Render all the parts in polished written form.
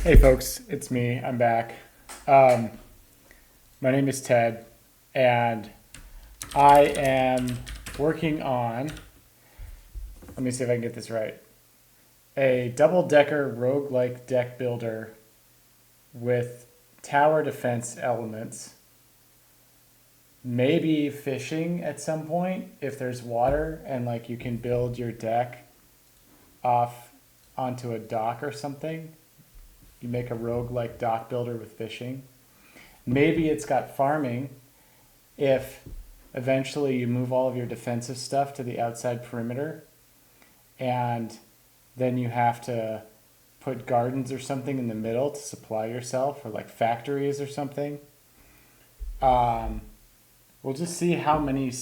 Hey folks, it's me. I'm back. Um, my name is Ted, and I am working on, let me see if I can get this right, a double-decker roguelike deck builder with tower defense elements. Maybe fishing at some point if there's water and like you can build your deck off onto a dock or something. You make a roguelike dock builder with fishing. Maybe it's got farming if eventually you move all of your defensive stuff to the outside perimeter and then you have to put gardens or something in the middle to supply yourself, or like factories or something. Um, we'll just see how many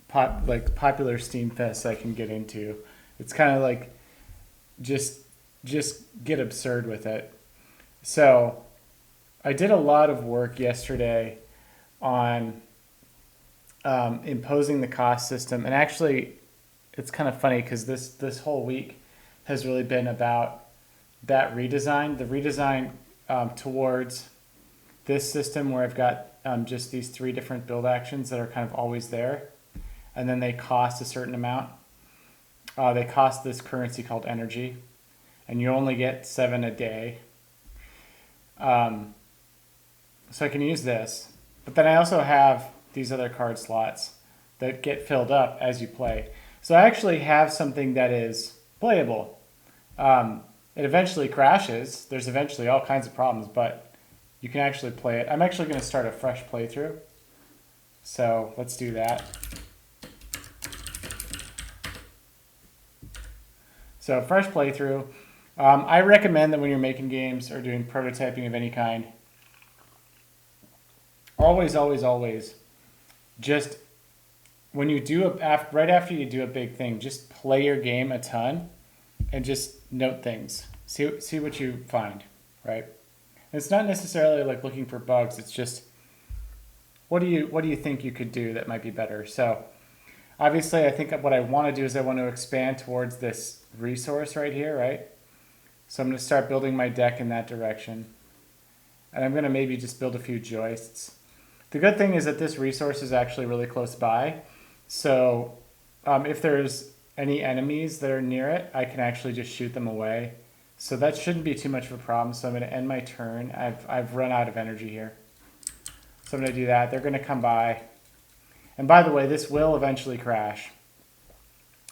popular Steam fests I can get into. It's kind of like just just get absurd with it. So I did a lot of work yesterday on imposing the cost system, and actually, it's kind of funny because this whole week has really been about that redesign, the redesign towards this system where I've got just these three different build actions that are kind of always there, and then they cost a certain amount. They cost this currency called energy, and you only get 7 a day. Um, so I can use this, but then I also have these other card slots that get filled up as you play. So I actually have something that is playable. It eventually crashes. There's eventually all kinds of problems, but you can actually play it. I'm actually going to start a fresh playthrough. So let's do that. So fresh playthrough. I recommend that when you're making games or doing prototyping of any kind, always, just when you do right after you do a big thing, just play your game a ton and just note things. See what you find, right? And it's not necessarily like looking for bugs. It's just what do you think you could do that might be better? So obviously, I think what I want to do is I want to expand towards this resource right here, right? So I'm going to start building my deck in that direction. And I'm going to maybe just build a few joists. The good thing is that this resource is actually really close by. So if there's any enemies that are near it, I can actually just shoot them away. So that shouldn't be too much of a problem. So I'm going to end my turn. I've run out of energy here. So I'm going to do that. They're going to come by. And by the way, this will eventually crash.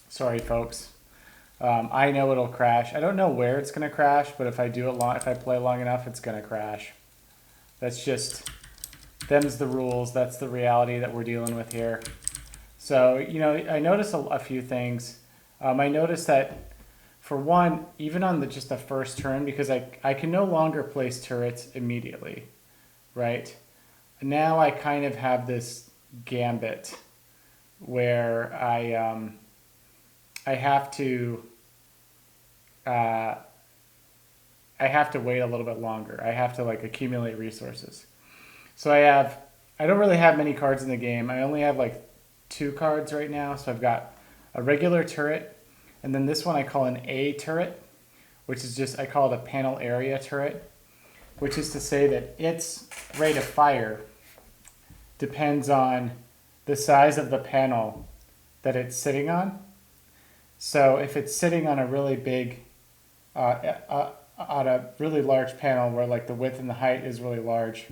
Sorry, folks. I know it'll crash. I don't know where it's going to crash, but if I play long enough, it's going to crash. That's just, them's the rules. That's the reality that we're dealing with here. So, I noticed a few things. I noticed that, for one, even on just the first turn, because I can no longer place turrets immediately, right? Now I kind of have this gambit where I have to wait a little bit longer. I have to like accumulate resources. So I don't really have many cards in the game. I only have like 2 cards right now. So I've got a regular turret, and then this one I call an A turret, which is just, I call it a panel area turret, which is to say that its rate of fire depends on the size of the panel that it's sitting on. So if it's sitting on a really big, on a really large panel where like the width and the height is really large,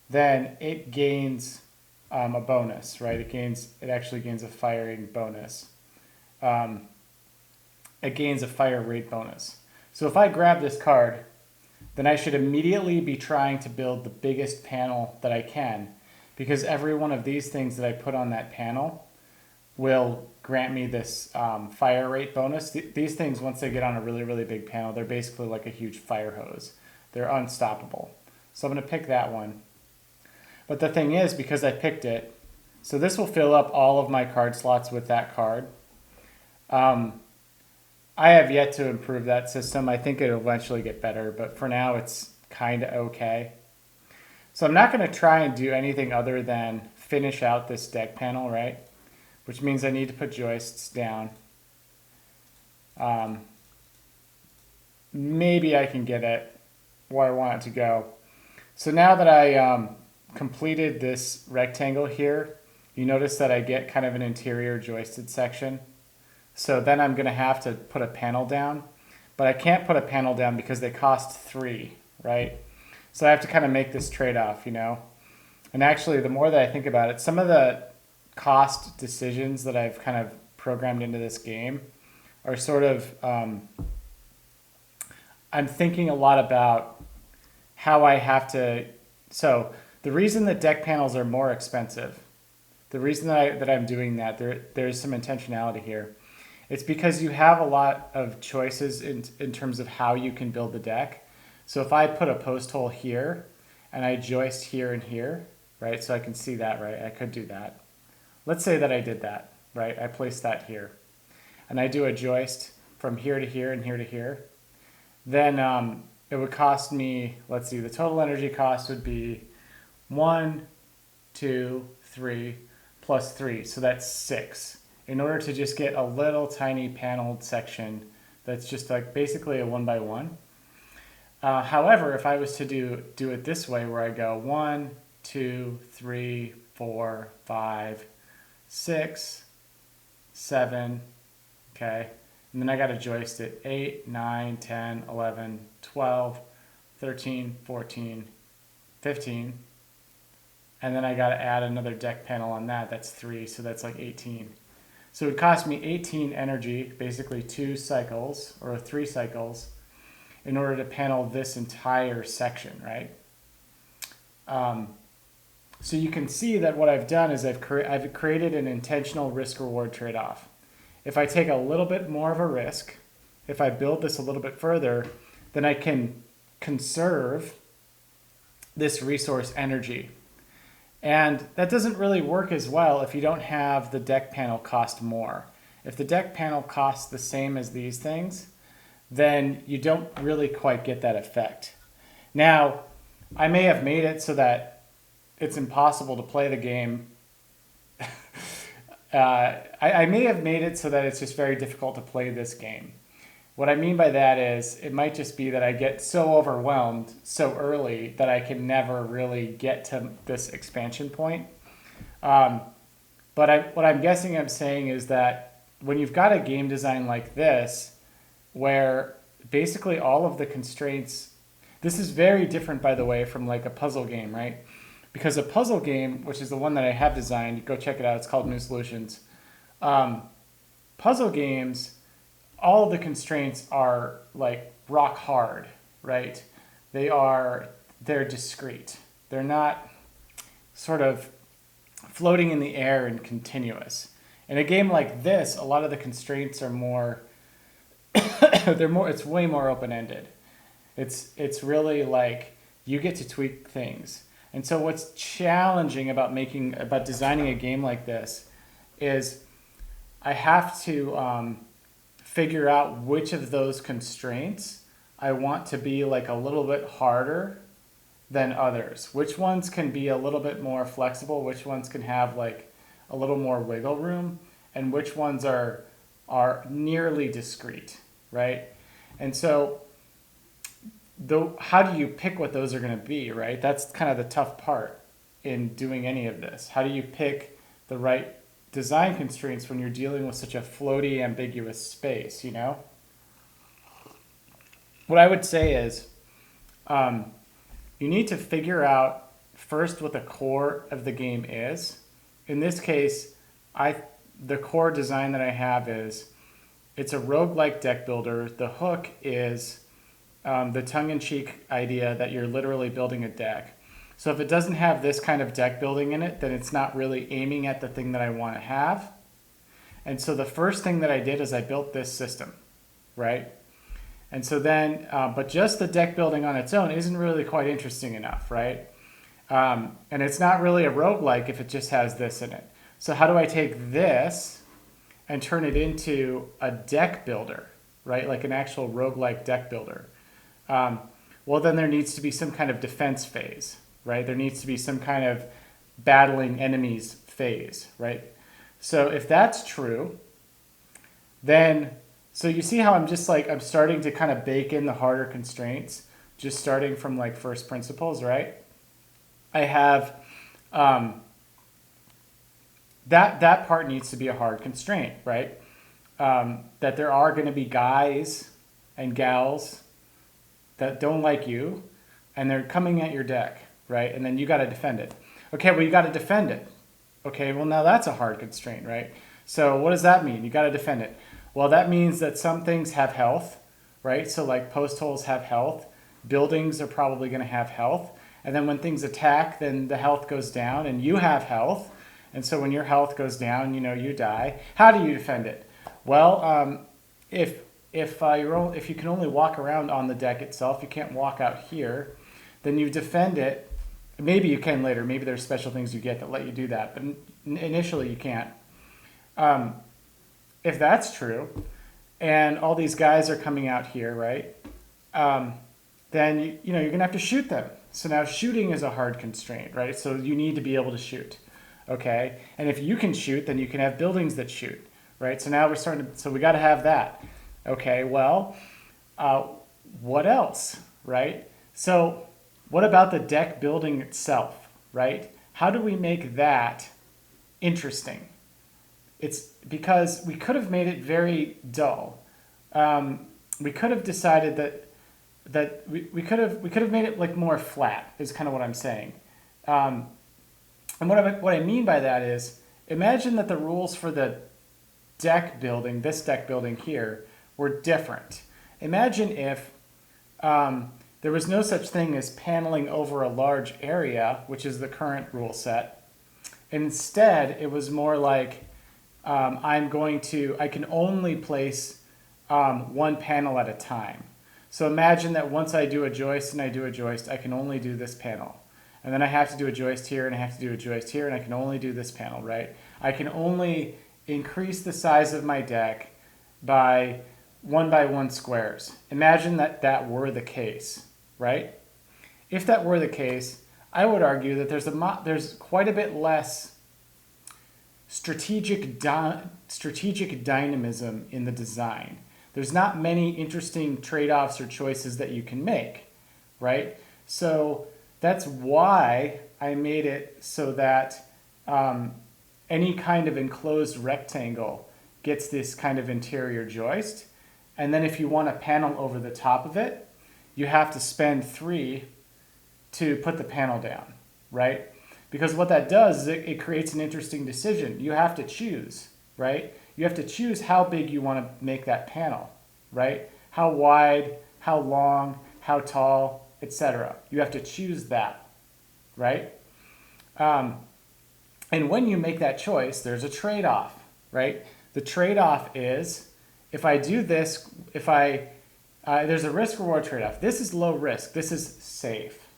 then it gains a bonus, right? It actually gains a firing bonus. It gains a fire rate bonus. So if I grab this card, then I should immediately be trying to build the biggest panel that I can, because every one of these things that I put on that panel will grant me this fire rate bonus. These things, once they get on a really, really big panel, they're basically like a huge fire hose. They're unstoppable. So I'm going to pick that one. But the thing is, because I picked it, so this will fill up all of my card slots with that card. I have yet to improve that system. I think it'll eventually get better, but for now it's kind of okay. So I'm not going to try and do anything other than finish out this deck panel, right? Which means I need to put joists down. Maybe I can get it where I want it to go. So now that I completed this rectangle here, you notice that I get kind of an interior joisted section. So then I'm going to have to put a panel down, but I can't put a panel down because they cost 3, right? So I have to kind of make this trade-off, you know? And actually, the more that I think about it, some of the cost decisions that I've kind of programmed into this game are sort of, I'm thinking a lot about how I have to, so the reason that deck panels are more expensive, the reason that I'm doing that, there's some intentionality here. It's because you have a lot of choices in terms of how you can build the deck. So if I put a post hole here and I joist here and here, right? So I can see that, right? I could do that. Let's say that I did that, right? I placed that here and I do a joist from here to here and here to here. Then it would cost me, let's see, the total energy cost would be 1, 2, 3, plus 3. So that's 6. In order to just get a little tiny paneled section that's just like basically a 1 by 1. However, if I was to do it this way where I go 1, 2, 3, 4, 5, 6, 7, okay, and then I got to joist it 8, 9, 10, 11, 12, 13, 14, 15, and then I got to add another deck panel on that. That's 3, so that's like 18. So it would cost me 18 energy, basically 2 cycles or 3 cycles, in order to panel this entire section, right? So you can see that what I've done is I've created an intentional risk-reward trade-off. If I take a little bit more of a risk, if I build this a little bit further, then I can conserve this resource energy. And that doesn't really work as well if you don't have the deck panel cost more. If the deck panel costs the same as these things, then you don't really quite get that effect. Now, I may have made it so that it's impossible to play the game. I may have made it so that it's just very difficult to play this game. What I mean by that is it might just be that I get so overwhelmed so early that I can never really get to this expansion point. But what I'm guessing I'm saying is that when you've got a game design like this, where basically all of the constraints, this is very different, by the way, from like a puzzle game, right? Because a puzzle game, which is the one that I have designed, go check it out, it's called New Solutions. Puzzle games, all of the constraints are like rock hard, right? They're discrete. They're not sort of floating in the air and continuous. In a game like this, a lot of the constraints are more, it's way more open-ended. It's really like you get to tweak things. And so what's challenging about designing a game like this is I have to figure out which of those constraints I want to be like a little bit harder than others. Which ones can be a little bit more flexible, which ones can have like a little more wiggle room, and which ones are nearly discrete, right? And so how do you pick what those are going to be, right? That's kind of the tough part in doing any of this. How do you pick the right design constraints when you're dealing with such a floaty, ambiguous space, you know? What I would say is you need to figure out first what the core of the game is. In this case, the core design that I have is it's a roguelike deck builder. The hook is the tongue-in-cheek idea that you're literally building a deck. So if it doesn't have this kind of deck building in it, then it's not really aiming at the thing that I want to have. And so the first thing that I did is I built this system, right? And so then, but just the deck building on its own isn't really quite interesting enough, right? And it's not really a roguelike if it just has this in it. So how do I take this and turn it into a deck builder, right? Like an actual roguelike deck builder. Well, then there needs to be some kind of defense phase, right? There needs to be some kind of battling enemies phase, right? So if that's true, then, so you see how I'm just like, I'm starting to kind of bake in the harder constraints just starting from like first principles, right? I have that part needs to be a hard constraint, right? That there are going to be guys and gals that don't like you, and they're coming at your deck, right? And then you got to defend it. Okay, well, you got to defend it. Okay, well, now that's a hard constraint, right? So what does that mean? You got to defend it. Well, that means that some things have health, right? So like post holes have health. Buildings are probably going to have health. And then when things attack, then the health goes down and you have health. And so when your health goes down, you die. How do you defend it? Well, if you can only walk around on the deck itself, you can't walk out here, then you defend it. Maybe you can later. Maybe there's special things you get that let you do that, but initially you can't. If that's true, and all these guys are coming out here, right? Then you're gonna have to shoot them. So now shooting is a hard constraint, right? So you need to be able to shoot, okay? And if you can shoot, then you can have buildings that shoot, right? So now we're starting to. So we got to have that, okay? Well, what else, right? So what about the deck building itself, right? How do we make that interesting? It's because we could have made it very dull. We could have decided that we could have made it like more flat is kind of what I'm saying. And what I mean by that is, imagine that the rules for the deck building, this deck building here, were different. Imagine if there was no such thing as paneling over a large area, which is the current rule set. Instead, it was more like I can only place one panel at a time. So imagine that once I do a joist and I do a joist, I can only do this panel. And then I have to do a joist here and I have to do a joist here and I can only do this panel, right? I can only increase the size of my deck by 1 squares. Imagine that were the case, right? If that were the case, I would argue that there's quite a bit less strategic dynamism in the design. There's not many interesting trade-offs or choices that you can make, right? So that's why I made it so that any kind of enclosed rectangle gets this kind of interior joist. And then if you want a panel over the top of it, you have to spend 3 to put the panel down, right? Because what that does is it creates an interesting decision. You have to choose, right? You have to choose how big you want to make that panel, right? How wide, how long, how tall, etc. You have to choose that, right? And when you make that choice, there's a trade-off, right? The trade-off is if I do this, there's a risk-reward trade-off. This is low risk. This is safe,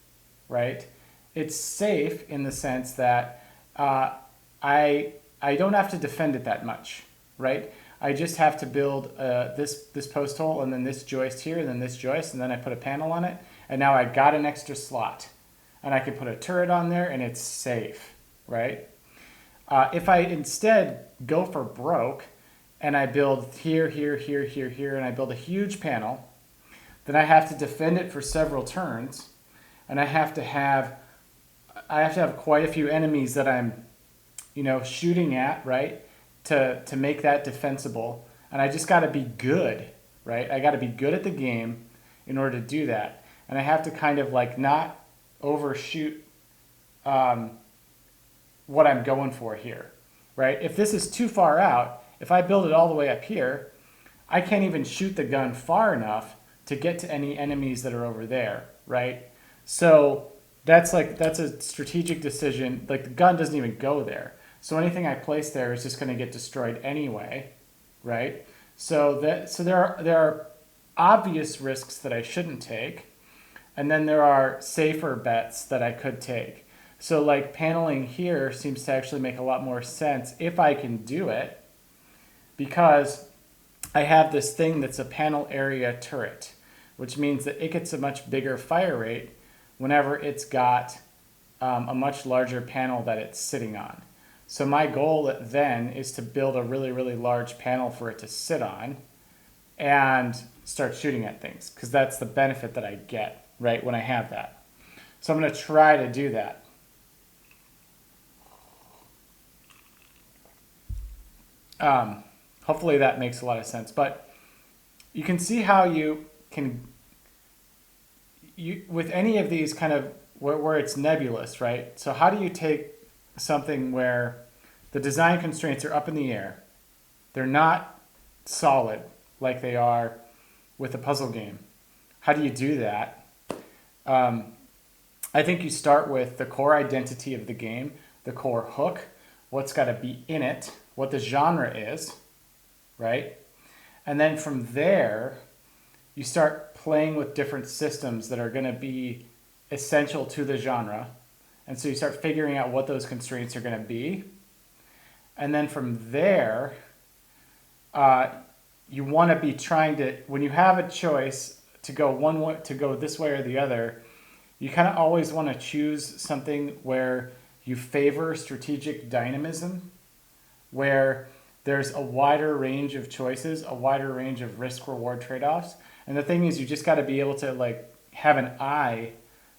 right? It's safe in the sense that I don't have to defend it that much, right? I just have to build this post hole and then this joist here and then this joist and then I put a panel on it and now I got an extra slot and I can put a turret on there and it's safe, right? If I instead go for broke and I build here, here, here, here, here, and I build a huge panel, then I have to defend it for several turns and I have to have quite a few enemies that I'm, shooting at, right, to make that defensible. And I just got to be good, right? I got to be good at the game in order to do that. And I have to kind of like not overshoot what I'm going for here, right? If this is too far out, if I build it all the way up here, I can't even shoot the gun far enough to get to any enemies that are over there, right? So that's a strategic decision. Like the gun doesn't even go there. So anything I place there is just going to get destroyed anyway, right? So there are obvious risks that I shouldn't take, and then there are safer bets that I could take. So like paneling here seems to actually make a lot more sense if I can do it, because I have this thing that's a panel area turret, which means that it gets a much bigger fire rate whenever it's got a much larger panel that it's sitting on. So my goal then is to build a really, really large panel for it to sit on and start shooting at things, because that's the benefit that I get right, when I have that. So I'm going to try to do that. Hopefully that makes a lot of sense. But you can see how you can, with any of these kind of, where it's nebulous, right? So how do you take something where the design constraints are up in the air, they're not solid like they are with a puzzle game? How do you do that? I think you start with the core identity of the game, the core hook, what's got to be in it, what the genre is, right? And then from there, you start playing with different systems that are going to be essential to the genre. And so you start figuring out what those constraints are going to be. And then from there, you want to be trying to, when you have a choice to go one way, to go this way or the other, you kind of always want to choose something where you favor strategic dynamism, where there's a wider range of choices, a wider range of risk-reward trade-offs. And the thing is, you just got to be able to like have an eye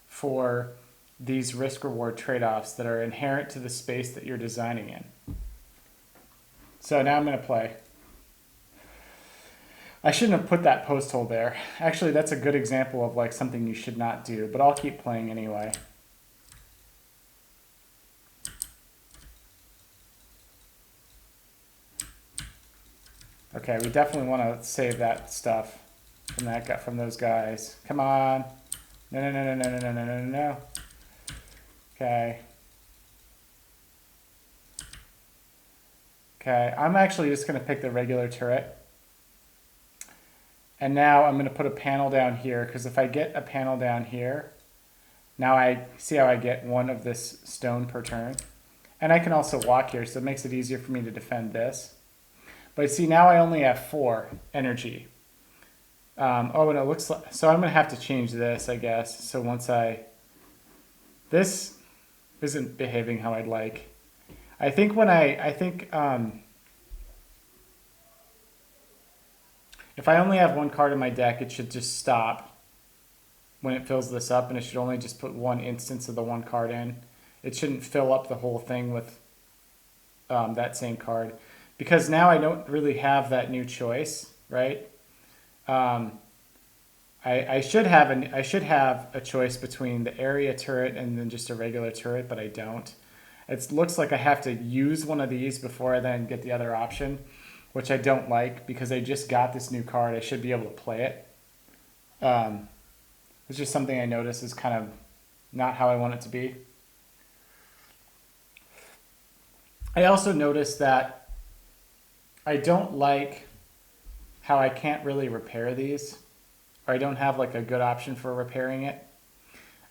for these risk-reward trade-offs that are inherent to the space that you're designing in. So now I'm going to play. I shouldn't have put that post hole there. Actually, that's a good example of like something you should not do, but I'll keep playing anyway. Okay, we definitely want to save that stuff from that guy, from those guys. Come on. No, no, no, no, no, no, no, no, no, no. Okay. Okay, I'm actually just going to pick the regular turret. And now I'm going to put a panel down here, because if I get a panel down here, now I see how I get one of this stone per turn. And I can also walk here, so it makes it easier for me to defend this. But see, now I only have 4 energy. Oh, and it looks like, so I'm going to have to change this, I guess. So once this isn't behaving how I'd like. I think if I only have 1 card in my deck, it should just stop when it fills this up, and it should only just put 1 instance of the 1 card in. It shouldn't fill up the whole thing with that same card, because now I don't really have that new choice, right? I should have a choice between the area turret and then just a regular turret, but I don't. It looks like I have to use one of these before I then get the other option, which I don't like, because I just got this new card. I should be able to play it. It's just something I notice is kind of not how I want it to be. I also noticed that I don't like how I can't really repair these, or I don't have like a good option for repairing it.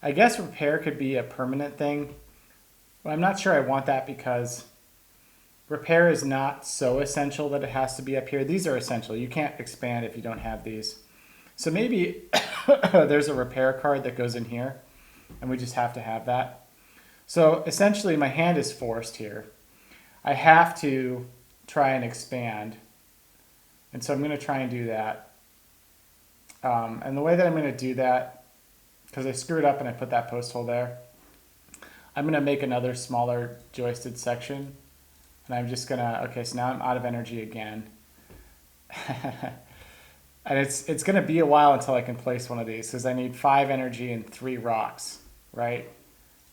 I guess repair could be a permanent thing, but I'm not sure I want that, because repair is not so essential that it has to be up here. These are essential. You can't expand if you don't have these. So maybe there's a repair card that goes in here, and we just have to have that. So essentially my hand is forced here. I have to try and expand. And so I'm going to try and do that. And the way that I'm going to do that, because I screwed up and I put that post hole there, I'm going to make another smaller joisted section. And I'm just going to, okay, so now I'm out of energy again. And it's going to be a while until I can place one of these, because I need 5 energy and 3 rocks, right?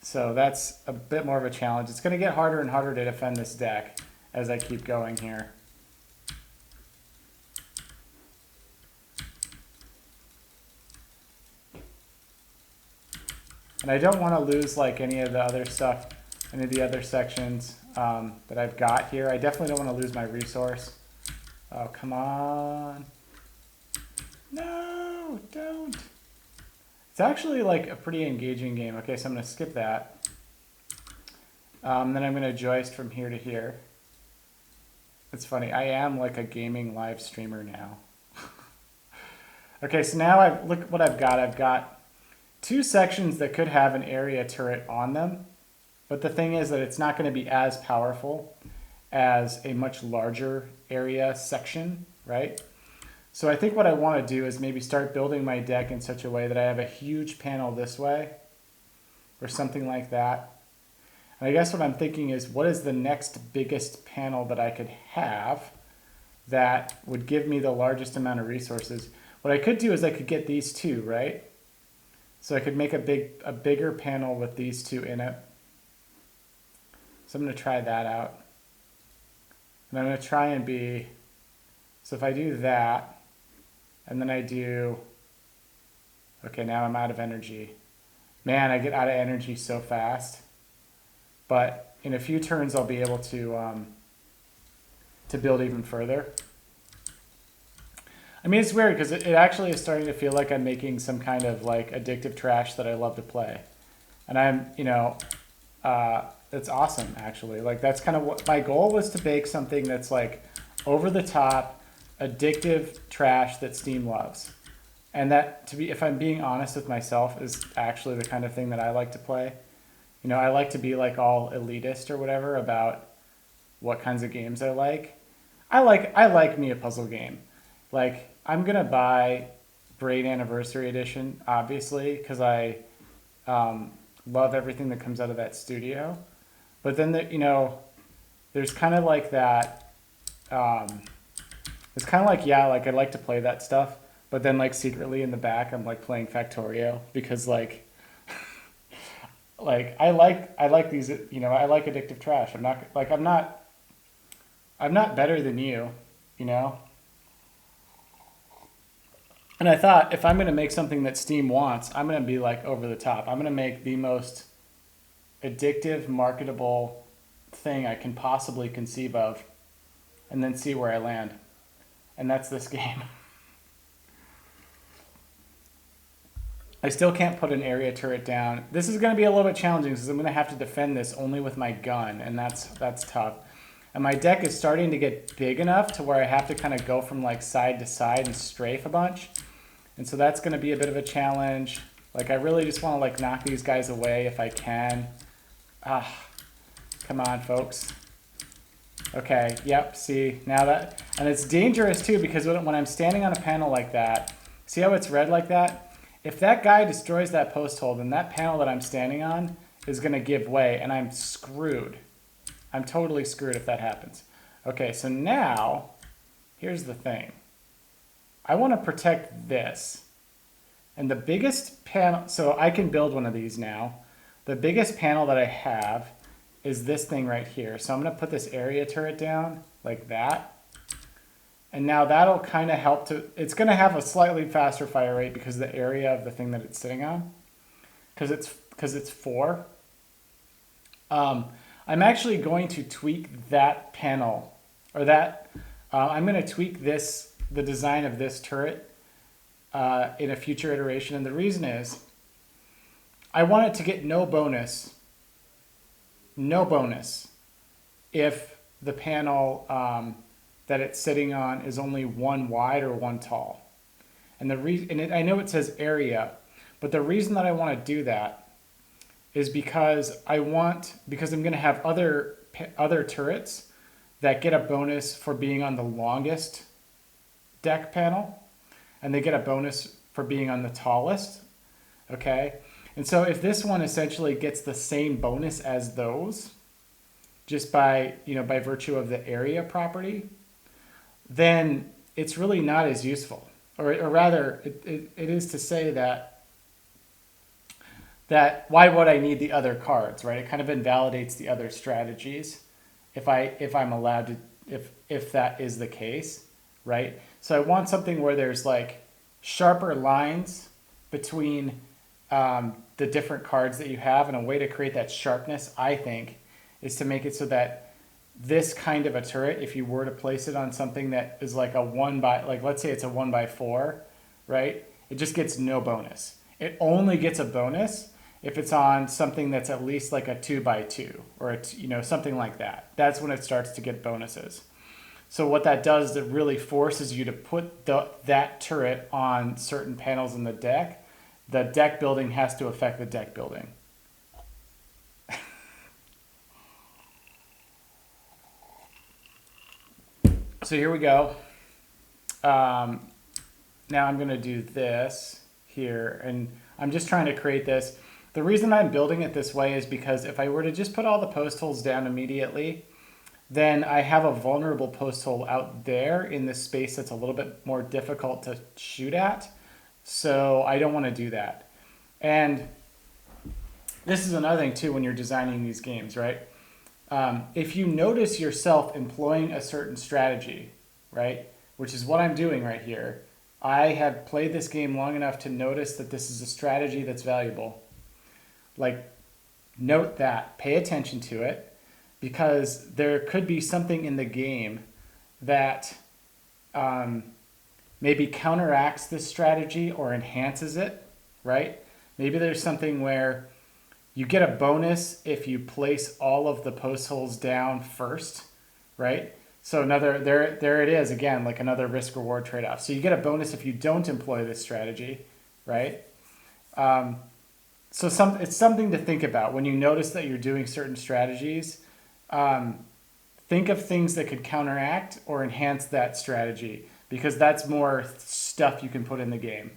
So that's a bit more of a challenge. It's going to get harder and harder to defend this deck as I keep going here. And I don't want to lose like any of the other stuff, any of the other sections that I've got here. I definitely don't want to lose my resource. Oh, come on. No, don't. It's actually like a pretty engaging game. Okay, so I'm going to skip that. Then I'm going to joist from here to here. It's funny. I am like a gaming live streamer now. Okay, so now look what I've got. I've got 2 sections that could have an area turret on them. But the thing is that it's not going to be as powerful as a much larger area section, right? So I think what I want to do is maybe start building my deck in such a way that I have a huge panel this way or something like that. And I guess what I'm thinking is, what is the next biggest panel that I could have that would give me the largest amount of resources? What I could do is I could get these two, right? So I could make a bigger panel with these two in it. So I'm going to try that out. And I'm going to try and be, so if I do that, and then I do, okay, now I'm out of energy. Man, I get out of energy so fast. But in a few turns, I'll be able to build even further. I mean, it's weird because it actually is starting to feel like I'm making some kind of like addictive trash that I love to play. And I'm, it's awesome actually. Like that's kind of what my goal was, to bake something that's like over the top, addictive trash that Steam loves. And that, to be, if I'm being honest with myself, is actually the kind of thing that I like to play. You know, I like to be like all elitist or whatever about what kinds of games I like. I like me a puzzle game. Like I'm gonna buy Braid Anniversary Edition, obviously, because I love everything that comes out of that studio. But then there's kind of like that. It's kind of like, yeah, like I like to play that stuff, but then like secretly in the back, I'm like playing Factorio because like I like these, I like addictive trash. I'm not better than you, you know? And I thought, if I'm going to make something that Steam wants, I'm going to be like over the top. I'm going to make the most addictive, marketable thing I can possibly conceive of, and then see where I land. And that's this game. I still can't put an area turret down. This is going to be a little bit challenging because I'm going to have to defend this only with my gun, and that's tough. And my deck is starting to get big enough to where I have to kind of go from like side to side and strafe a bunch. And so that's going to be a bit of a challenge. Like I really just want to like knock these guys away if I can. Come on, folks. Okay, yep, see, now that, and it's dangerous too because when I'm standing on a panel like that, see how it's red like that? If that guy destroys that post hole, then that panel that I'm standing on is going to give way, and I'm screwed. I'm totally screwed if that happens. Okay, so now, here's the thing. I want to protect this. And the biggest panel, so I can build one of these now. The biggest panel that I have is this thing right here. So I'm going to put this area turret down like that. And now that'll kind of help to, it's going to have a slightly faster fire rate because of the area of the thing that it's sitting on. Because it's 4. I'm actually going to tweak that panel, or that, I'm going to tweak the design of this turret in a future iteration. And the reason is, I want it to get no bonus if the panel that it's sitting on is only 1 wide or 1 tall. And I know it says area, but the reason that I want to do that is because I'm going to have other turrets that get a bonus for being on the longest deck panel, and they get a bonus for being on the tallest. Okay, and so if this one essentially gets the same bonus as those, just by virtue of the area property, then it's really not as useful. Or rather, it is to say that why would I need the other cards, right? It kind of invalidates the other strategies if I'm allowed to, if that is the case, right? So I want something where there's like sharper lines between the different cards that you have, and a way to create that sharpness, I think, is to make it so that this kind of a turret, if you were to place it on something that is like a let's say it's a 1x4, right? It just gets no bonus. It only gets a bonus if it's on something that's at least like a 2x2 or something like that. That's when it starts to get bonuses. So what that does is it really forces you to put that turret on certain panels in the deck. The deck building has to affect the deck building. So here we go. now I'm going to do this here, and I'm just trying to create this. The reason I'm building it this way is because if I were to just put all the post holes down immediately, then I have a vulnerable post hole out there in this space that's a little bit more difficult to shoot at. So I don't want to do that. And this is another thing too when you're designing these games, right? If you notice yourself employing a certain strategy, right, which is what I'm doing right here, I have played this game long enough to notice that this is a strategy that's valuable. Like, note that, pay attention to it, because there could be something in the game that maybe counteracts this strategy or enhances it, right? Maybe there's something where you get a bonus if you place all of the post holes down first, right? So there it is again, like another risk reward trade-off. So you get a bonus if you don't employ this strategy, right? So it's something to think about when you notice that you're doing certain strategies. Think of things that could counteract or enhance that strategy, because that's more stuff you can put in the game.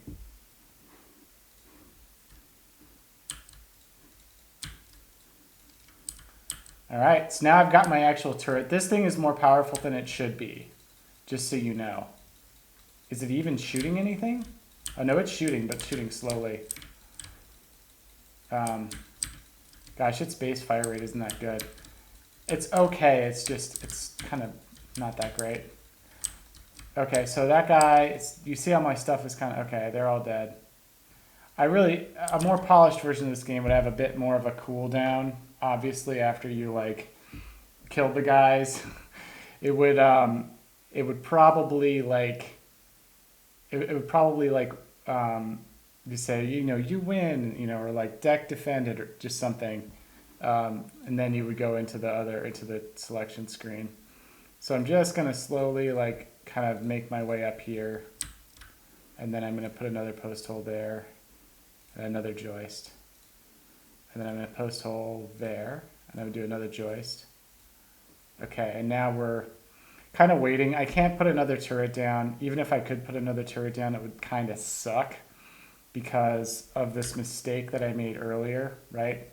All right, so now I've got my actual turret. This thing is more powerful than it should be, just so you know. Is it even shooting anything? Oh no, it's shooting, but shooting slowly. Gosh, its base fire rate isn't that good. It's okay, it's kind of not that great. Okay, so that guy, you see how my stuff is kind of, okay, they're all dead. A more polished version of this game would have a bit more of a cooldown. Obviously, after you like killed the guys, it would probably like you say, you win, or like deck defended or just something, and then you would go into the selection screen. So I'm just gonna slowly like kind of make my way up here, and then I'm gonna put another post hole there, and another joist. And then I'm going to post hole there, and I'm going to do another joist. Okay, and now we're kind of waiting. I can't put another turret down. Even if I could put another turret down, it would kind of suck because of this mistake that I made earlier, right?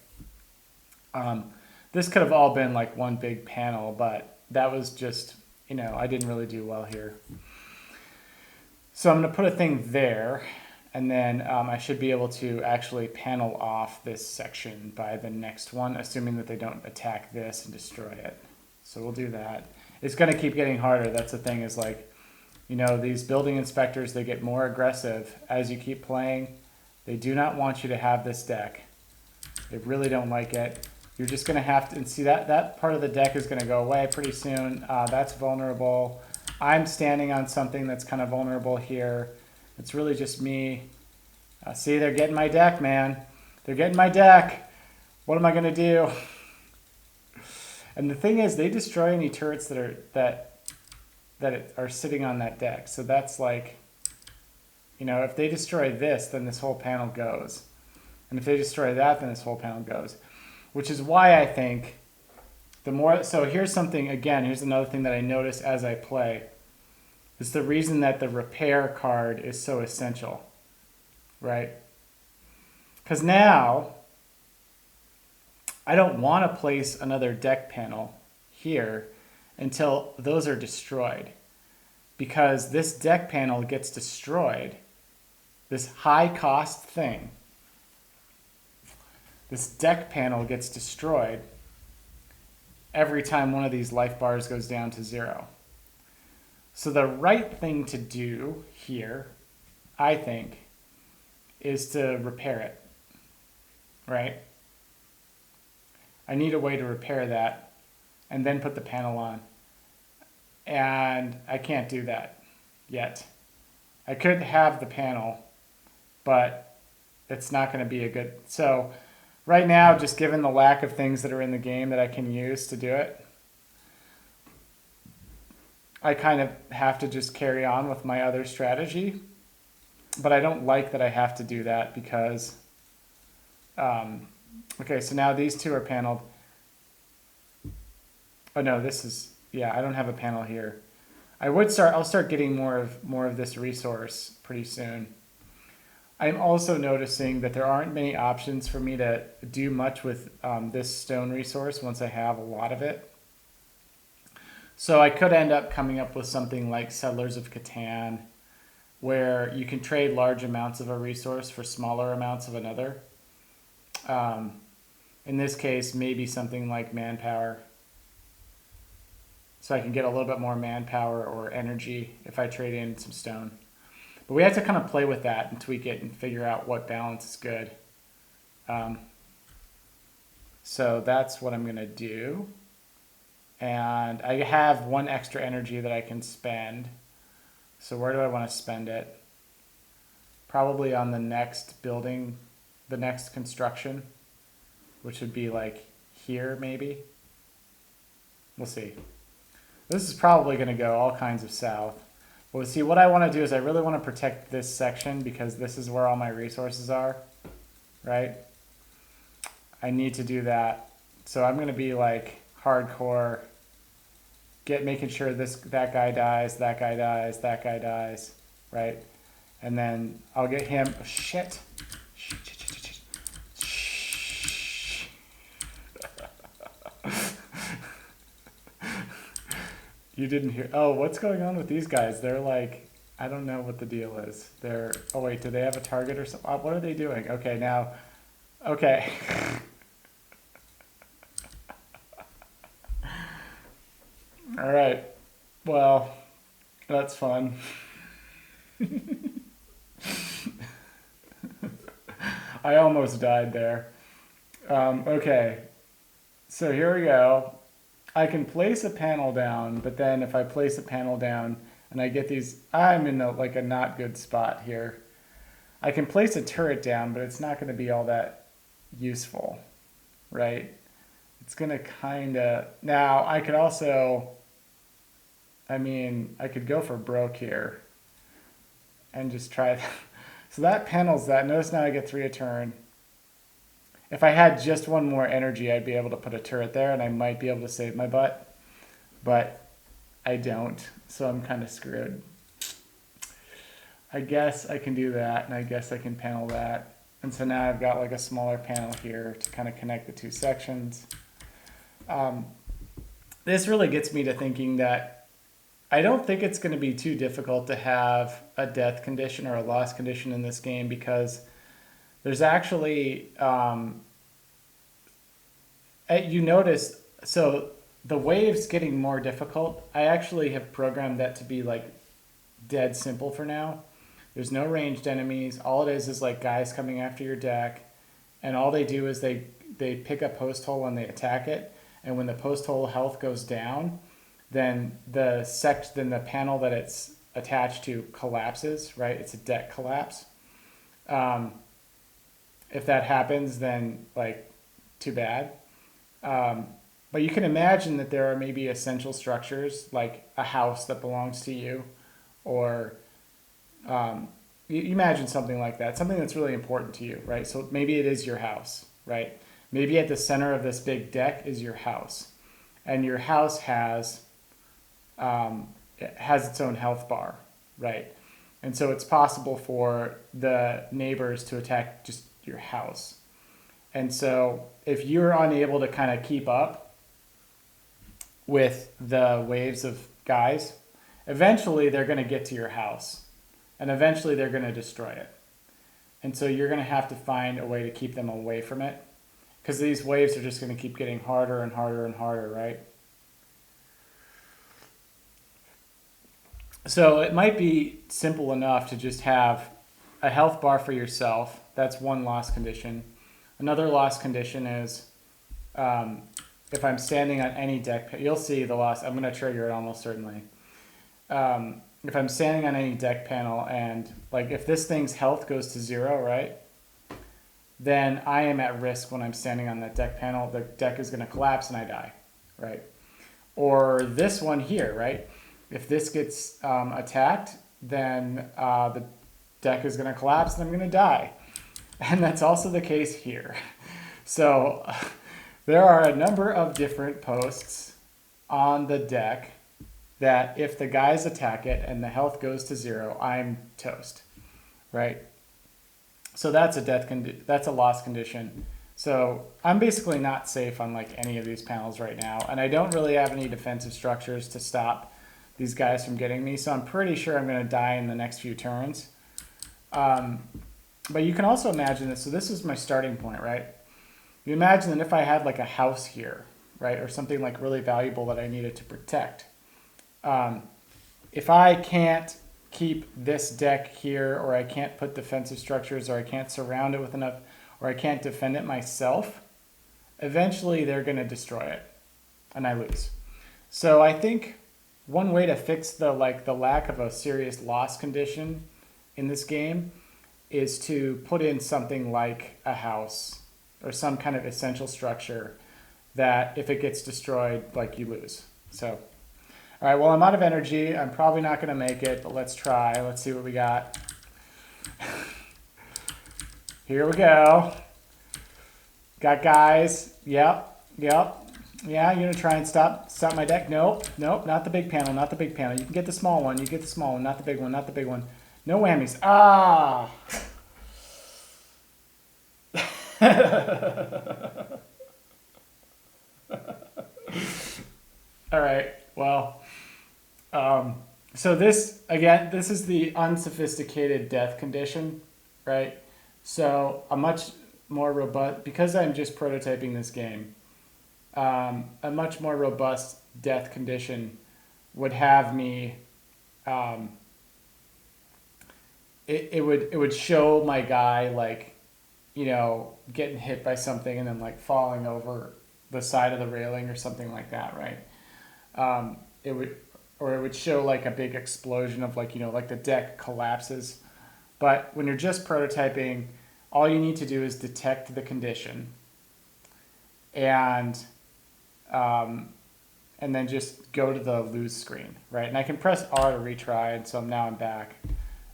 This could have all been like one big panel, but that was just, I didn't really do well here. So I'm going to put a thing there. And then I should be able to actually panel off this section by the next one, assuming that they don't attack this and destroy it. So we'll do that. It's going to keep getting harder. That's the thing is like, these building inspectors, they get more aggressive as you keep playing. They do not want you to have this deck. They really don't like it. You're just going to have to, and see that part of the deck is going to go away pretty soon. That's vulnerable. I'm standing on something that's kind of vulnerable here. It's really just me. See, they're getting my deck, man. They're getting my deck. What am I going to do? And the thing is, they destroy any turrets that are sitting on that deck. So that's like, if they destroy this, then this whole panel goes. And if they destroy that, then this whole panel goes. Which is why I think so here's something, again, here's another thing that I notice as I play. It's the reason that the repair card is so essential, right? Because now I don't want to place another deck panel here until those are destroyed. Because this deck panel gets destroyed, this high cost thing, this deck panel gets destroyed every time one of these life bars goes down to 0. So the right thing to do here, I think, is to repair it, right? I need a way to repair that and then put the panel on. And I can't do that yet. I could have the panel, but it's not going to be a good... So right now, just given the lack of things that are in the game that I can use to do it, I kind of have to just carry on with my other strategy, but I don't like that I have to do that because, okay, so now these two are paneled. Oh no, this is, yeah, I don't have a panel here. I'll start getting more of this resource pretty soon. I'm also noticing that there aren't many options for me to do much with this stone resource once I have a lot of it. So I could end up coming up with something like Settlers of Catan, where you can trade large amounts of a resource for smaller amounts of another. Um, in this case, maybe something like manpower. So I can get a little bit more manpower or energy if I trade in some stone. But we have to kind of play with that and tweak it and figure out what balance is good. Um, so that's what I'm going to do. And I have one extra energy that I can spend. So where do I want to spend it? Probably on the next building, the next construction, which would be like here maybe. We'll see. This is probably going to go all kinds of south. Well, see, what I want to do is I really want to protect this section because this is where all my resources are, right? I need to do that. So I'm going to be like hardcore, making sure that guy dies, that guy dies, that guy dies, right? And then I'll get him. Oh, shit. You didn't hear. Oh, what's going on with these guys? They're like, I don't know what the deal is. Oh wait, do they have a target or something? What are they doing? Okay, now, okay. All right. Well, that's fun. I almost died there. Okay. So here we go. I can place a panel down, but then if I place a panel down and I get these, I'm in like a not good spot here. I can place a turret down, but it's not going to be all that useful, right? It's going to kind of, now I could also, I could go for broke here and just try that. So that panels that. Notice now I get 3 a turn. If I had just one more energy, I'd be able to put a turret there and I might be able to save my butt. But I don't, so I'm kind of screwed. I guess I can do that, and I guess I can panel that. And so now I've got like a smaller panel here to kind of connect the 2 sections. This really gets me to thinking that I don't think it's going to be too difficult to have a death condition or a loss condition in this game because there's actually, you notice, so the waves getting more difficult, I actually have programmed that to be like dead simple for now. There's no ranged enemies. All it is like guys coming after your deck, and all they do is they pick a post hole and they attack it. And when the post hole health goes down, then the panel that it's attached to collapses, right? It's a deck collapse. If that happens, then like too bad. But you can imagine that there are maybe essential structures like a house that belongs to you, or you imagine something like that, something that's really important to you, right? So maybe it is your house, right? Maybe at the center of this big deck is your house, and your house has its own health bar, right? And so it's possible for the neighbors to attack just your house. And so if you're unable to kind of keep up with the waves of guys, eventually they're going to get to your house and eventually they're going to destroy it. And so you're going to have to find a way to keep them away from it because these waves are just going to keep getting harder and harder and harder, right? So it might be simple enough to just have a health bar for yourself. That's one loss condition. Another loss condition is if I'm standing on any deck, you'll see the loss. I'm going to trigger it almost certainly. If I'm standing on any deck panel and like if this thing's health goes to 0, right? Then I am at risk when I'm standing on that deck panel. The deck is going to collapse and I die, right? Or this one here, right? If this gets attacked, then the deck is going to collapse and I'm going to die. And that's also the case here. So there are a number of different posts on the deck that if the guys attack it and the health goes to 0, I'm toast, right? So that's a that's a loss condition. So I'm basically not safe on like any of these panels right now, and I don't really have any defensive structures to stop these guys from getting me. So I'm pretty sure I'm going to die in the next few turns. But you can also imagine this. So this is my starting point, right? You imagine that if I had like a house here, right, or something like really valuable that I needed to protect. If I can't keep this deck here, or I can't put defensive structures, or I can't surround it with enough, or I can't defend it myself, eventually they're going to destroy it, and I lose. So I think one way to fix the lack of a serious loss condition in this game is to put in something like a house or some kind of essential structure that if it gets destroyed, like, you lose. So, all right, well, I'm out of energy. I'm probably not going to make it, but let's try. Let's see what we got. Here we go. Got guys. Yep. Yeah, you're going to try and stop my deck? Nope, not the big panel, not the big panel. You can get the small one. You get the small one, not the big one, not the big one. No whammies. Ah! All right, well, so this is the unsophisticated death condition, right? So a much more robust, because I'm just prototyping this game, a much more robust death condition would have me, it would show my guy, like, you know, getting hit by something and then like falling over the side of the railing or something like that, right? It would show like a big explosion of, like, you know, like the deck collapses. But when you're just prototyping, all you need to do is detect the condition and then just go to the lose screen, right? And I can press R to retry, and so now I'm back.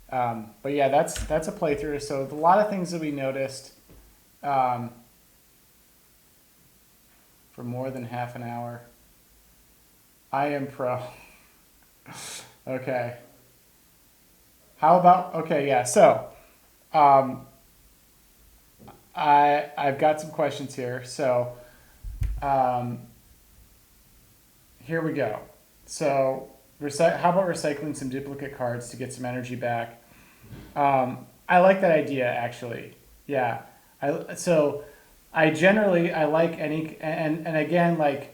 But yeah, that's a playthrough. So a lot of things that we noticed for more than half an hour. I am pro. Okay. How about, okay, yeah. So I've got some questions here. So here we go. So how about recycling some duplicate cards to get some energy back? I like that idea, actually. Yeah. I generally like any, and again, like,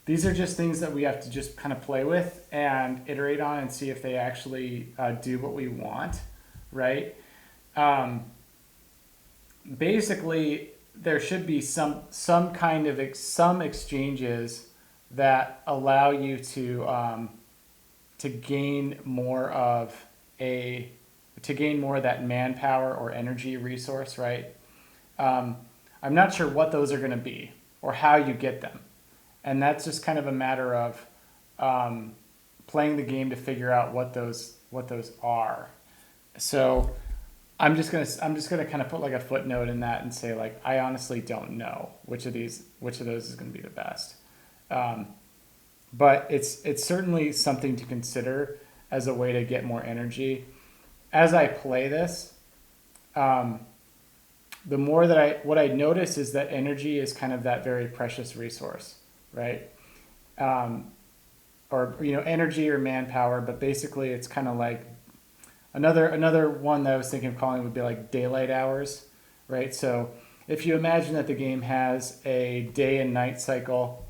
these are just things that we have to just kind of play with and iterate on and see if they actually do what we want, right? Basically, there should be some kind of some exchanges that allow you to gain more of that manpower or energy resource, right? I'm not sure what those are going to be or how you get them. And that's just kind of a matter of playing the game to figure out what those are. So I'm just gonna kind of put like a footnote in that and say, like, I honestly don't know which of those is going to be the best. But it's certainly something to consider as a way to get more energy. As I play this, the more that what I notice is that energy is kind of that very precious resource, right? Or, you know, energy or manpower, but basically it's kind of like another one that I was thinking of calling would be like daylight hours, right? So if you imagine that the game has a day and night cycle,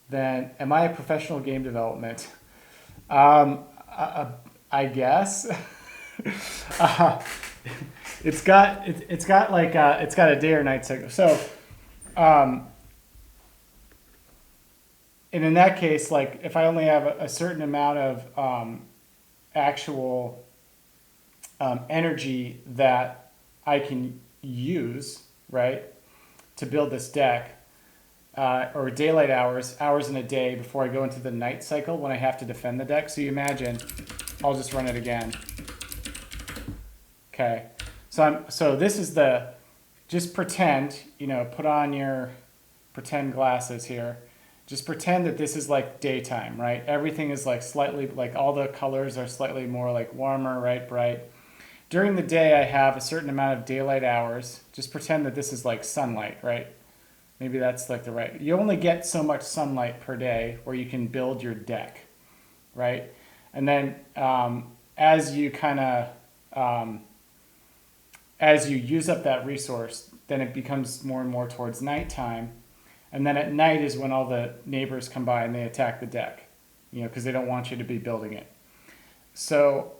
then am I a professional game development? I guess. It's got a day or night cycle. So, and in that case, like, if I only have a certain amount of actual energy that I can use, right, to build this deck, or daylight hours in a day before I go into the night cycle when I have to defend the deck. So you imagine, I'll just run it again. Okay, so this is just pretend, you know, put on your pretend glasses here. Just pretend that this is like daytime, right? Everything is like slightly, like all the colors are slightly more like warmer, right? Bright. During the day, I have a certain amount of daylight hours. Just pretend that this is like sunlight, right? Maybe that's like the right. You only get so much sunlight per day where you can build your deck, right? And then as you kind of as you use up that resource, then it becomes more and more towards nighttime. And then at night is when all the neighbors come by and they attack the deck, because they don't want you to be building it. So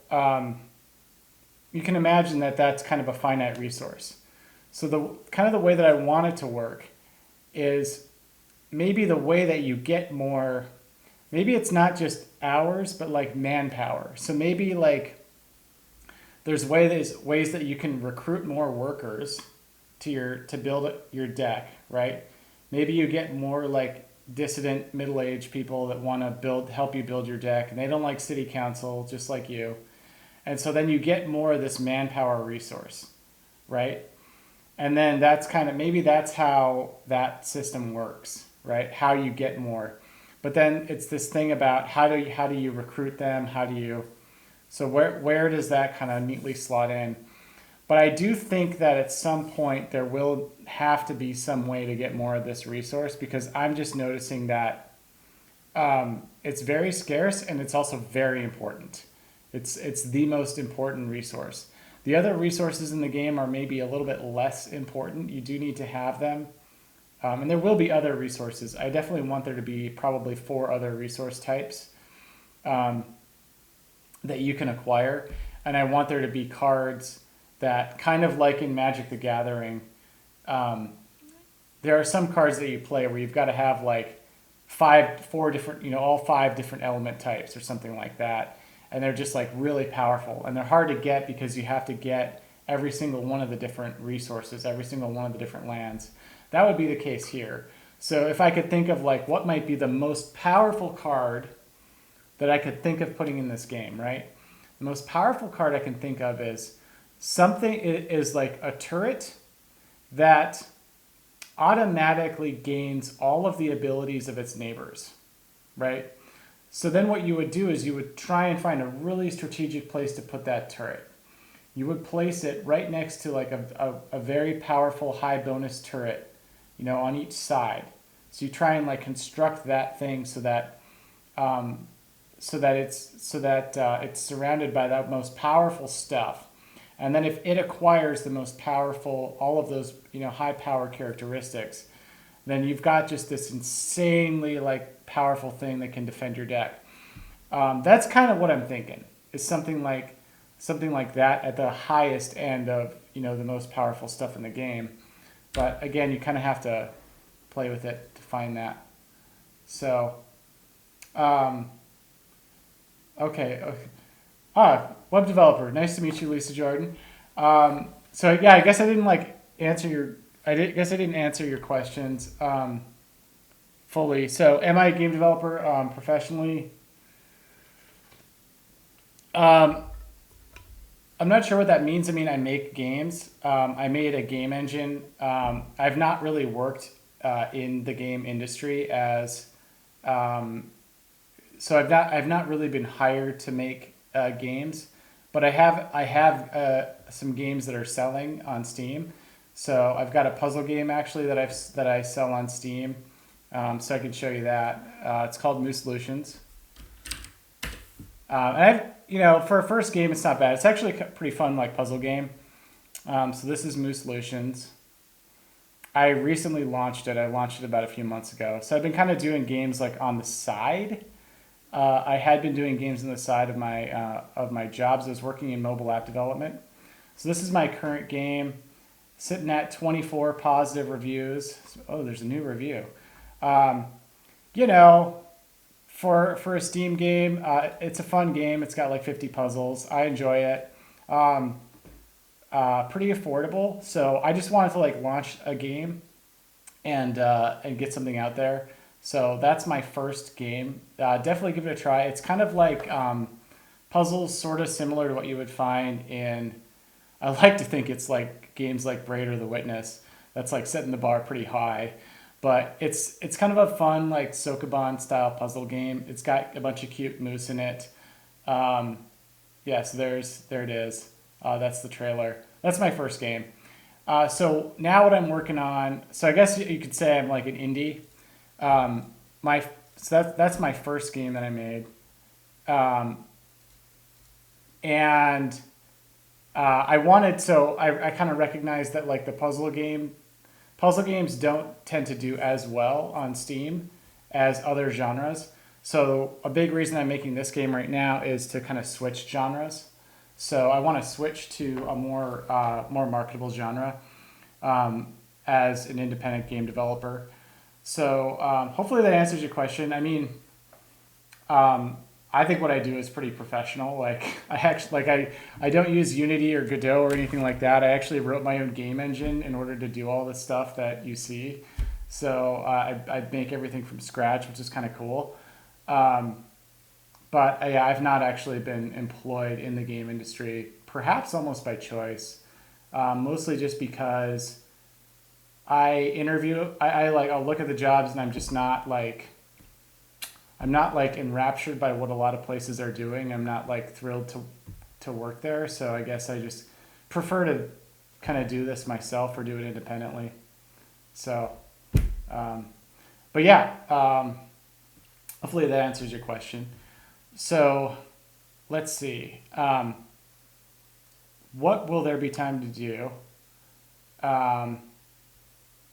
you can imagine that that's kind of a finite resource. So the kind of the way that I want it to work is maybe the way that you get more, maybe it's not just hours, but like manpower. So maybe like there's ways that you can recruit more workers to build your deck, right? Maybe you get more like dissident middle-aged people that want to help you build your deck, and they don't like city council just like you. And so then you get more of this manpower resource, right? And then maybe that's how that system works, right? How you get more. But then it's this thing about how do you recruit them? So where does that kind of neatly slot in? But I do think that at some point there will have to be some way to get more of this resource, because I'm just noticing that it's very scarce and it's also very important. It's the most important resource. The other resources in the game are maybe a little bit less important. You do need to have them. And there will be other resources. I definitely want there to be probably 4 other resource types that you can acquire. And I want there to be cards that, kind of like in Magic the Gathering, there are some cards that you play where you've got to have like 4 different, all 5 different element types or something like that. And they're just like really powerful. And they're hard to get because you have to get every single one of the different resources, every single one of the different lands. That would be the case here. So if I could think of like what might be the most powerful card that I could think of putting in this game, right? The most powerful card I can think of is like a turret that automatically gains all of the abilities of its neighbors, right? So then what you would do is you would try and find a really strategic place to put that turret. You would place it right next to like a very powerful high bonus turret, on each side. So you try and like construct that thing so that it's surrounded by that most powerful stuff. And then if it acquires the most powerful, all of those, high power characteristics, then you've got just this insanely like powerful thing that can defend your deck. That's kind of what I'm thinking, is something like that at the highest end of, the most powerful stuff in the game. But again, you kind of have to play with it to find that. So, okay. Web developer. Nice to meet you, Lisa Jordan. So yeah, I guess I didn't answer your questions fully. So am I a game developer professionally? I'm not sure what that means. I mean, I make games. I made a game engine. I've not really worked in the game industry so I've not really been hired to make games, but I have some games that are selling on Steam. So I've got a puzzle game actually that I sell on Steam. So I can show you that. It's called Moose Solutions. And for a first game, it's not bad. It's actually a pretty fun puzzle game. So this is Moose Solutions. I recently launched it. I launched it about a few months ago. So I've been kind of doing games on the side. I had been doing games on the side of my jobs. I was working in mobile app development. So this is my current game, sitting at 24 positive reviews. Oh, there's a new review. For a Steam game, it's a fun game. It's got 50 puzzles. I enjoy it. Pretty affordable. So I just wanted to launch a game and get something out there. So that's my first game. Definitely give it a try. It's kind of like puzzles, sort of similar to what you would find in. I like to think it's like games like Braid or The Witness. That's setting the bar pretty high. But it's kind of a fun like Sokoban style puzzle game. It's got a bunch of cute moose in it. Um, yeah, so there it is. That's the trailer. That's my first game. So now what I'm working on. So I guess you could say I'm like an indie. My so that's my first game that I made, and I wanted. So I kind of recognized that like the puzzle games don't tend to do as well on Steam as other genres. So a big reason I'm making this game right now is to kind of switch genres. So I want to switch to a more marketable genre as an independent game developer. So hopefully that answers your question. I mean, I think what I do is pretty professional. Like I don't use Unity or Godot or anything like that. I actually wrote my own game engine in order to do all the stuff that you see. So I make everything from scratch, which is kind of cool. But yeah, I've not actually been employed in the game industry, perhaps almost by choice, mostly just because I'll look at the jobs and I'm not like enraptured by what a lot of places are doing. I'm not like thrilled to work there. So I guess I just prefer to kind of do this myself or do it independently. So, but yeah, hopefully that answers your question. So let's see. What will there be time to do?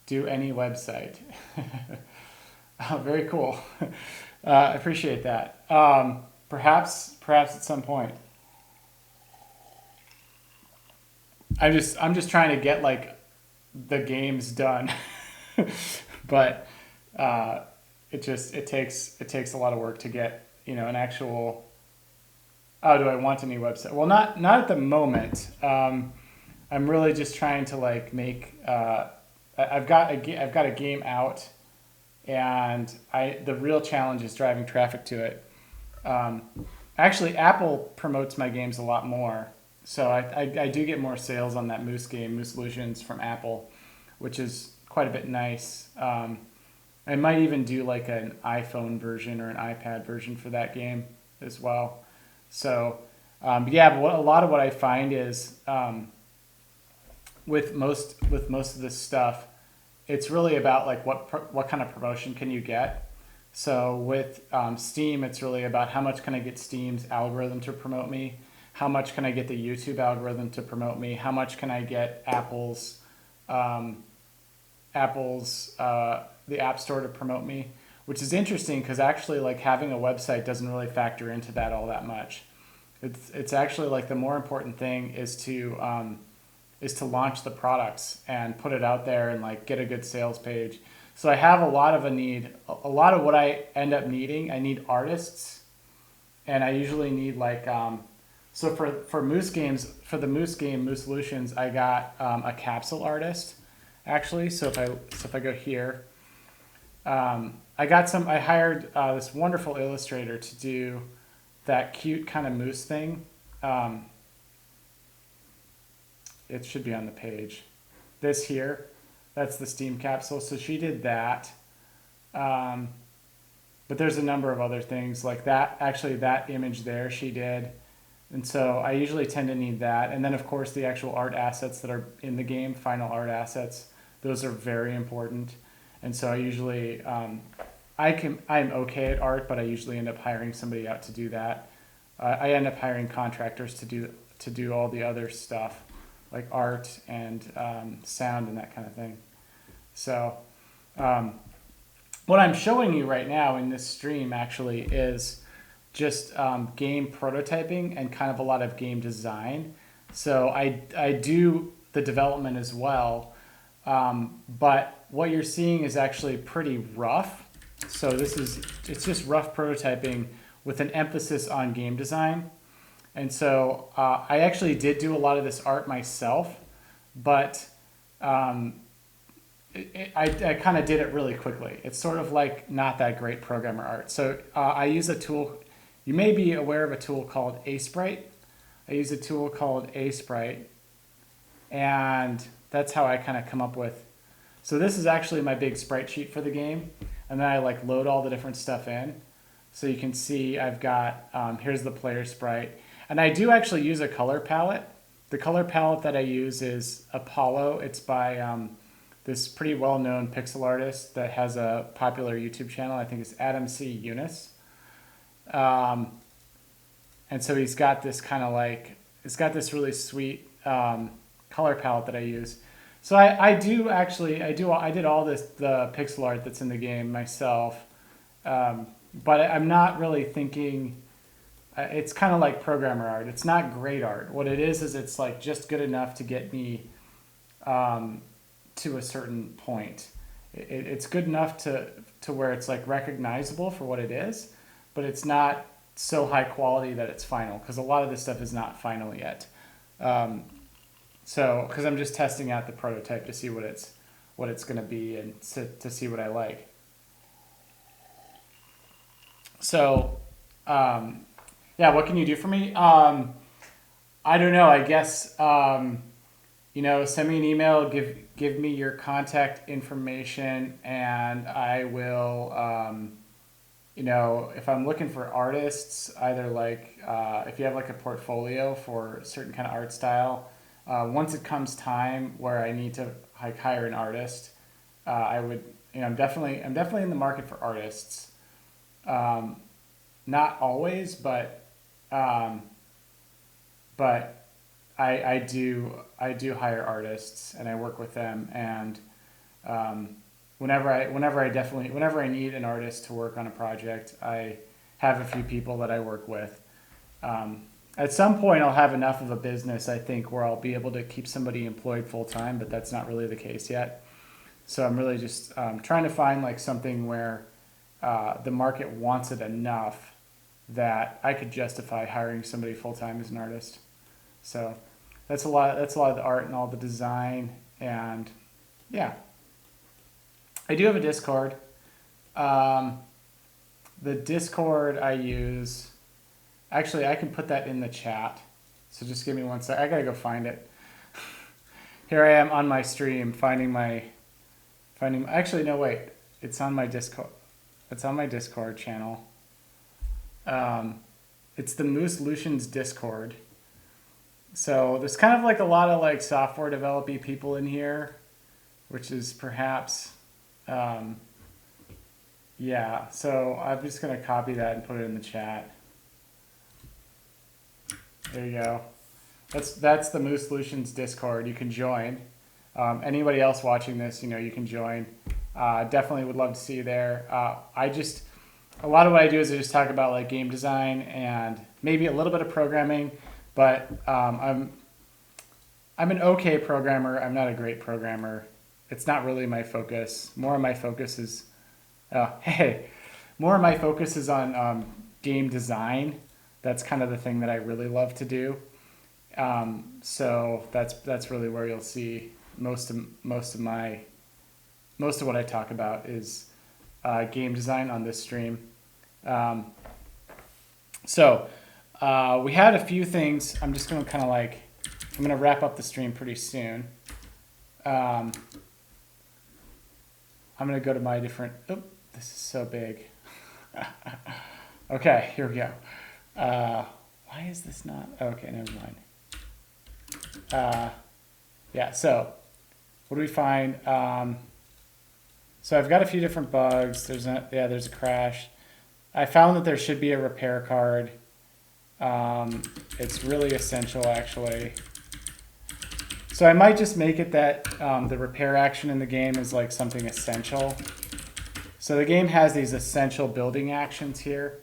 Do any website. Oh, very cool. I appreciate that. Perhaps at some point. I'm just trying to get like the games done, but it takes a lot of work to get an actual. Oh, do I want a new website? Well, not at the moment. I'm really just trying to like make. I've got a game out, and the real challenge is driving traffic to it. Actually, Apple promotes my games a lot more, so I do get more sales on that Moose game, Moose Solutions from Apple, which is quite a bit nice. I might even do like an iPhone version or an iPad version for that game as well. So, yeah, but a lot of what I find is with most of this stuff, it's really about like what kind of promotion can you get. So with Steam, it's really about how much can I get Steam's algorithm to promote me, how much can I get the YouTube algorithm to promote me, how much can I get the App Store to promote me, which is interesting because actually like having a website doesn't really factor into that all that much. It's actually like the more important thing is to launch the products and put it out there and like get a good sales page. So I have a lot of what I end up needing. I need artists, and I usually need like so for Moose games, for the Moose game Moose Solutions, I got a capsule artist actually. So if I go here, I hired this wonderful illustrator to do that cute kind of moose thing. It should be on the page. This here, that's the Steam capsule. So she did that. But there's a number of other things like that. Actually, that image there she did. And so I usually tend to need that. And then, of course, the actual art assets that are in the game, final art assets, those are very important. And so I usually, I'm okay at art, but I usually end up hiring somebody out to do that. I end up hiring contractors to do all the other stuff, like art and sound and that kind of thing. So what I'm showing you right now in this stream actually is just game prototyping and kind of a lot of game design. So I do the development as well, but what you're seeing is actually pretty rough. So it's just rough prototyping with an emphasis on game design. And so I actually did do a lot of this art myself, but I kind of did it really quickly. It's sort of like not that great programmer art. So I use a tool. You may be aware of a tool called Asprite. I use a tool called Asprite, and that's how I kind of come up with. So this is actually my big sprite sheet for the game. And then I like load all the different stuff in. So you can see I've got, here's the player sprite. And I do actually use a color palette. The color palette that I use is Apollo. It's by this pretty well-known pixel artist that has a popular YouTube channel. I think it's Adam C. Eunice. And so he's got this kind of like, it's got this really sweet color palette that I use. So I did all the pixel art that's in the game myself. But I'm not really thinking, it's kind of like programmer art. It's not great art. What it is it's like just good enough to get me to a certain point. It's good enough to where it's like recognizable for what it is, but it's not so high quality that it's final, because a lot of this stuff is not final yet. So, because I'm just testing out the prototype to see what it's going to be and to see what I like. So, yeah, what can you do for me? I don't know. I guess, send me an email, give me your contact information, and I will, if I'm looking for artists, either like, if you have like a portfolio for a certain kind of art style, once it comes time where I need to like hire an artist, I would, I'm definitely in the market for artists. Not always, but I do hire artists and I work with them, and whenever I need an artist to work on a project, I have a few people that I work with. At some point I'll have enough of a business, I think, where I'll be able to keep somebody employed full time, but that's not really the case yet. So I'm really just trying to find like something where the market wants it enough that I could justify hiring somebody full time as an artist. So that's a lot of the art and all the design, and yeah. I do have a Discord. The Discord I use, actually I can put that in the chat. So just give me one sec. I gotta go find it. Here I am on my stream actually no wait, it's on my Discord. It's on my Discord channel. It's the Moose Lucian's Discord. So there's kind of like a lot of like software developing people in here, which is perhaps, yeah. So I'm just gonna copy that and put it in the chat. There you go. That's the Moose Lucian's Discord. You can join. Anybody else watching this, you can join. Definitely would love to see you there. A lot of what I do is I just talk about like game design and maybe a little bit of programming, but I'm an okay programmer. I'm not a great programmer. It's not really my focus. More of my focus is on game design. That's kind of the thing that I really love to do. So that's really where you'll see most of what I talk about is game design on this stream. So we had a few things. I'm just going to I'm going to wrap up the stream pretty soon. I'm going to go to my different, this is so big. Okay, here we go. Why is this not, okay, never mind. Yeah, so what do we find? So I've got a few different bugs. There's a crash. I found that there should be a repair card. It's really essential, actually. So I might just make it that the repair action in the game is like something essential. So the game has these essential building actions here.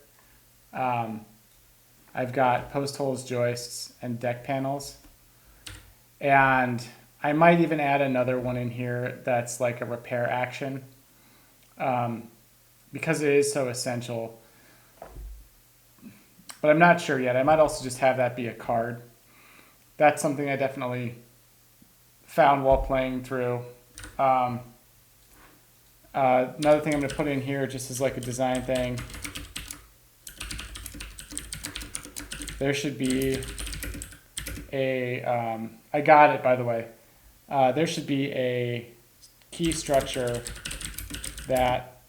I've got post holes, joists, and deck panels. And I might even add another one in here that's like a repair action. Because it is so essential. But I'm not sure yet. I might also just have that be a card. That's something I definitely found while playing through. Another thing I'm going to put in here just as like a design thing. There should be a, I got it by the way. There should be a key structure that,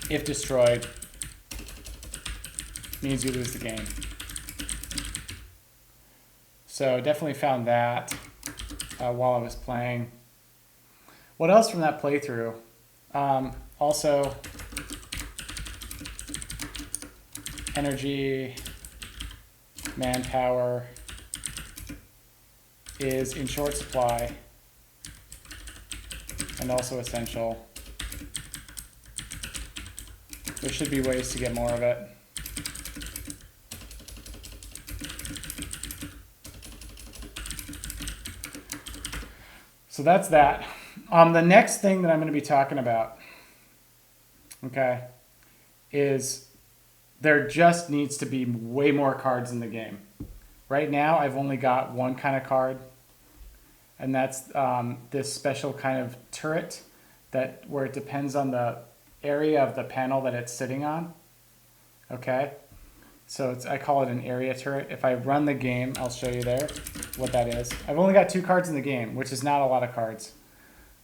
if destroyed, means you lose the game. So definitely found that while I was playing. What else from that playthrough? Also, energy, manpower is in short supply and also essential. There should be ways to get more of it. So that's that. The next thing that I'm going to be talking about, okay, is there just needs to be way more cards in the game. Right now, I've only got one kind of card, and that's this special kind of turret where it depends on the area of the panel that it's sitting on. Okay, so I call it an area turret. If I run the game, I'll show you there what that is. I've only got 2 cards in the game, which is not a lot of cards.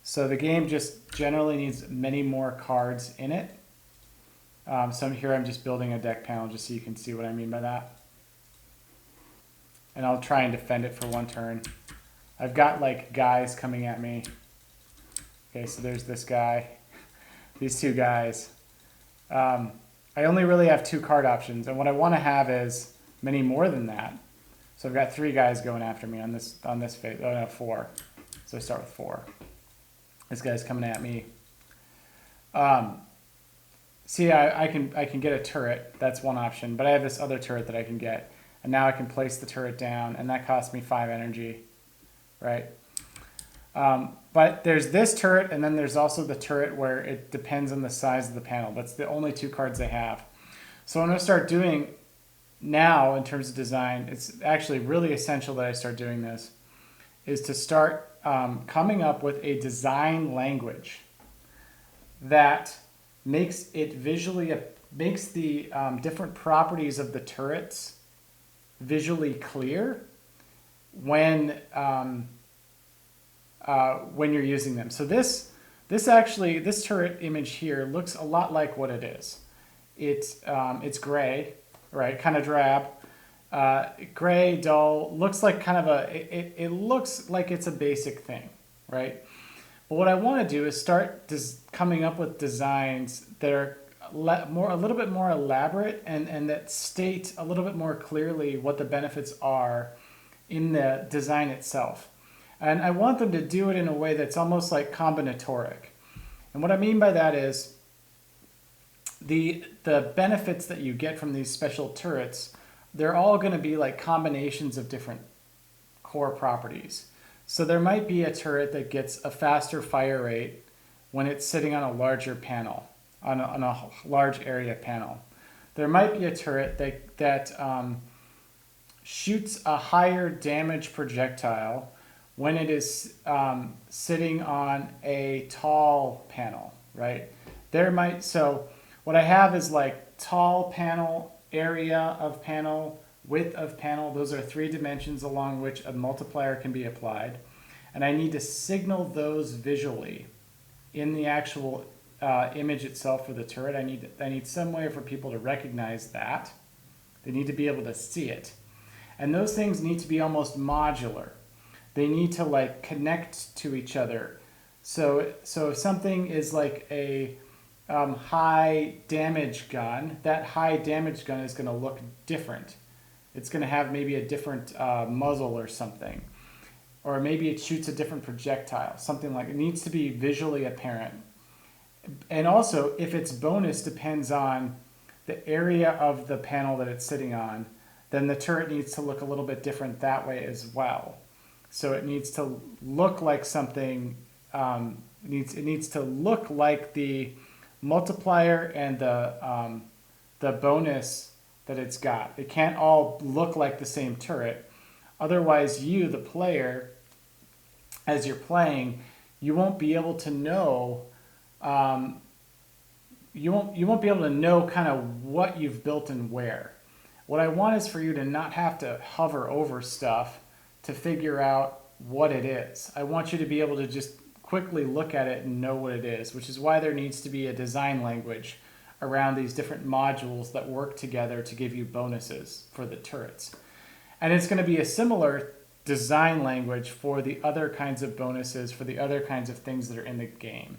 So the game just generally needs many more cards in it. So here I'm just building a deck panel just so you can see what I mean by that. And I'll try and defend it for 1 turn. I've got like guys coming at me. Okay, so there's this guy, these 2 guys. I only really have 2 card options, and what I want to have is many more than that. So I've got 3 guys going after me on this phase. Oh no, 4. So I start with 4. This guy's coming at me. See, I can get a turret. That's one option, but I have this other turret that I can get, and now I can place the turret down, and that costs me 5 energy, right? But there's this turret, and then there's also the turret where it depends on the size of the panel. That's the only 2 cards I have. So I'm going to start doing now, in terms of design, it's actually really essential that I start doing this, is to start coming up with a design language that makes it makes the different properties of the turrets visually clear when you're using them. So this turret image here looks a lot like what it is. It's gray, right? Kind of drab, gray, dull. Looks like kind of it looks like it's a basic thing, right? But what I want to do is start coming up with designs that are a little bit more elaborate and that state a little bit more clearly what the benefits are in the design itself. And I want them to do it in a way that's almost like combinatoric. And what I mean by that is the benefits that you get from these special turrets, they're all going to be like combinations of different core properties. So there might be a turret that gets a faster fire rate when it's sitting on a larger panel, on a large area panel. There might be a turret that shoots a higher damage projectile when it is sitting on a tall panel, right? So what I have is like tall panel, area of panel, width of panel. Those are 3 dimensions along which a multiplier can be applied. And I need to signal those visually in the actual image itself for the turret. I need some way for people to recognize that. They need to be able to see it. And those things need to be almost modular. They need to like connect to each other. So if something is like a high damage gun, that high damage gun is going to look different. It's going to have maybe a different muzzle or something. Or maybe it shoots a different projectile. Something like it needs to be visually apparent. And also, if its bonus depends on the area of the panel that it's sitting on, then the turret needs to look a little bit different that way as well. So it needs to look like something, it needs to look like the multiplier and the bonus that it's got. It can't all look like the same turret. Otherwise, you, the player, as you're playing, you won't be able to know. You won't be able to know kind of what you've built and where. What I want is for you to not have to hover over stuff to figure out what it is. I want you to be able to just quickly look at it and know what it is, which is why there needs to be a design language around these different modules that work together to give you bonuses for the turrets. And it's going to be a similar design language for the other kinds of bonuses, for the other kinds of things that are in the game.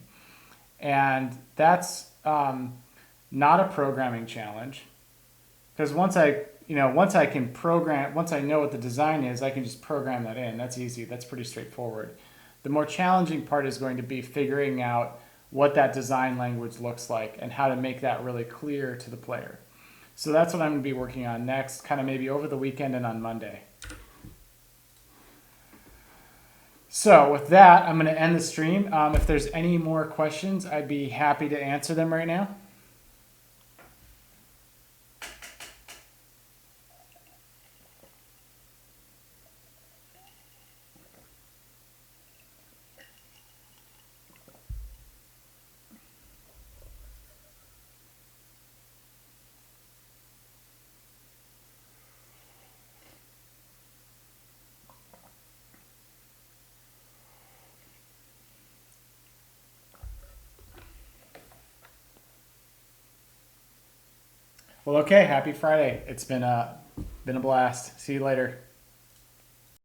And that's not a programming challenge, because once I can program, once I know what the design is, I can just program that in. That's easy. That's pretty straightforward. The more challenging part is going to be figuring out what that design language looks like and how to make that really clear to the player. So that's what I'm going to be working on next, kind of maybe over the weekend and on Monday. So with that, I'm going to end the stream. If there's any more questions, I'd be happy to answer them right now. Well, okay. Happy Friday. It's been a blast. See you later.